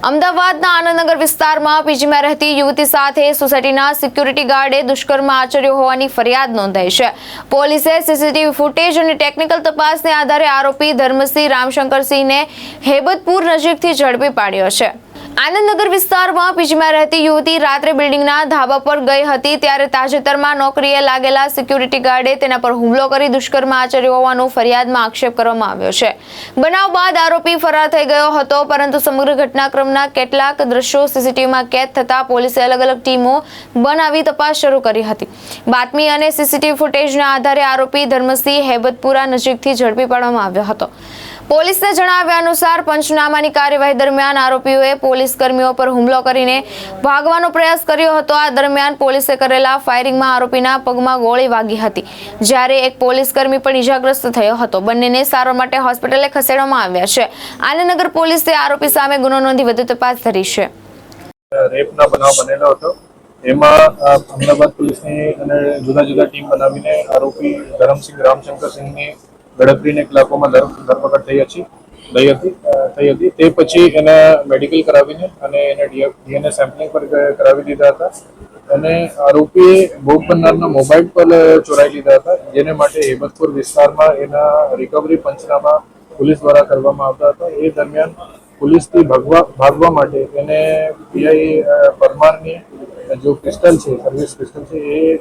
અમદાવાદના આનંદનગર વિસ્તારમાં પીજીમાં રહેતી યુવતી સાથે સોસાયટીના સિક્યુરિટી ગાર્ડે દુષ્કર્મ આચર્યો હોવાની ફરિયાદ નોંધાઈ છે। પોલીસે સીસીટીવી ફૂટેજ અને ટેકનિકલ તપાસને આધારે આરોપી ધર્મસિંહ રામશંકરસિંહને હેબતપુર નજીકથી ઝડપી પાડ્યો છે। આનંદનગર વિસ્તારમાં પીજીમાં રહેતી યુવતી રાત્રે બિલ્ડિંગના ધાબા પર ગઈ હતી ત્યારે તાજેતરમાં નોકરીએ લાગેલા સિક્યુરિટી ગાર્ડે તેના પર હુમલો કરી દુષ્કર્મ આચર્યો હોવાનો ફરિયાદમાં આક્ષેપ કરવામાં આવ્યો છે। બનાવ બાદ આરોપી ફરાર થઈ ગયો હતો, પરંતુ સમગ્ર ઘટનાક્રમના કેટલાક દ્રશ્યો સીસીટીવીમાં કેદ થતા પોલીસે અલગ અલગ ટીમો બનાવી તપાસ શરૂ કરી હતી। બાતમી અને સીસીટીવી ફૂટેજના આધારે આરોપી ધર્મસિંહ હેબતપુરા નજીકથી ઝડપી પાડવામાં આવ્યો હતો। પોલીસને જણાવ્યા અનુસાર પંચનામાની કાર્યવાહી દરમિયાન આરોપીઓએ પોલીસ કર્મીઓ પર હુમલો કરીને ભાગવાનો પ્રયાસ કર્યો હતો। આ દરમિયાન પોલીસે કરેલા ફાયરિંગમાં આરોપીના પગમાં ગોળી વાગી હતી, જ્યારે એક પોલીસ કર્મી પણ ઈજાગ્રસ્ત થયો હતો। બંનેને સારવાર માટે હોસ્પિટલે ખસેડવામાં આવ્યા છે। આનંદનગર પોલીસે આરોપી સામે ગુનો નોંધી વધુ તપાસ ધરી છે। રેપના બનાવ બનેલો હતો, એમાં અમદાવાદ પોલીસની અને જુદા જુદા ટીમ બનાવીને આરોપી ધરમસિંહ રામશંકરસિંહની ગણતરીને કલાકોમાં ધરપકડ થઈ હતી। તે પછી એને મેડિકલ કરાવીને અને એને ડીએનએ સેમ્પલિંગ પર કરાવી દીધા હતા અને આરોપીએ ભોગ બનનારના મોબાઈલ પર ચોરાઈ લીધા હતા, જેને માટે હેબતપુર વિસ્તારમાં એના રિકવરી પંચનામા પોલીસ દ્વારા કરવામાં આવતા હતા। એ દરમિયાન પોલીસથી ભાગવા માટે એને પીઆઈ પરમારની जो पिस्टल है सर्विस पिस्टल है ये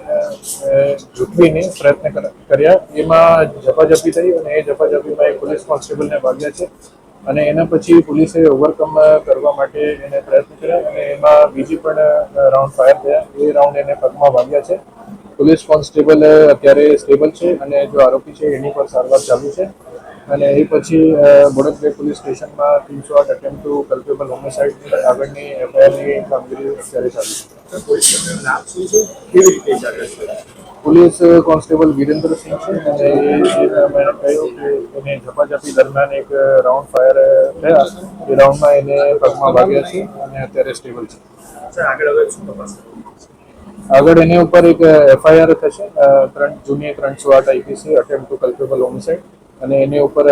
झूठवीने प्रयत्न કર્યા। એમાં ઝપાઝપી થઈ અને એ ઝપાઝપીમાં એક પોલીસ કોન્સ્ટેબલને વાગ્યા છે અને એના પછી પોલીસે ઓવરકમ કરવા માટે એને પ્રયત્ન કર્યા અને એમાં બીજી પણ રાઉન્ડ ફાયર થયા। એ રાઉન્ડ એને પગમાં વાગ્યા છે। પોલીસ કોન્સ્ટેબલ અત્યારે સ્ટેબલ છે અને જો આરોપી છે એની પર સારવાર ચાલુ છે અને એ પછી બોડકગેટ પોલીસ સ્ટેશનમાં 308 અટેમ્પ્ટ ટુ કલ્પેબલ હોમિસાઇડની આગળની એફઆઈઆરની કામગીરી અત્યારે ચાલુ છે। પોલીસ કોન્સ્ટેબલ વિરેન્દ્રસિંહ છે અને મેં કહ્યું કે એને ઝપાઝપી દરમિયાન એક રાઉન્ડ ફાયર થયા, એ રાઉન્ડમાં એને પગમાં વાગ્યા છે અને અત્યારે સ્ટેબલ છે। આગળ એની ઉપર એક એફઆઈઆર થશે 3 જૂની 308 IPC attempt to culpable homicide અને એની ઉપર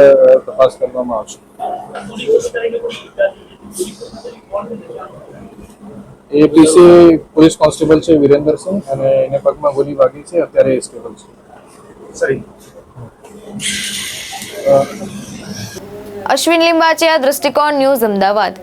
તપાસ કરવામાં આવશે। એપીસી પોલીસ કોન્સ્ટેબલ છે વિરેન્દ્રસિંહ અને એને પગમાં ગોળી વાગી છે, અત્યારે સ્ટેબલ છે। અશ્વિન લિંબાચિયા, દ્રષ્ટિકોણ ન્યૂઝ, અમદાવાદ।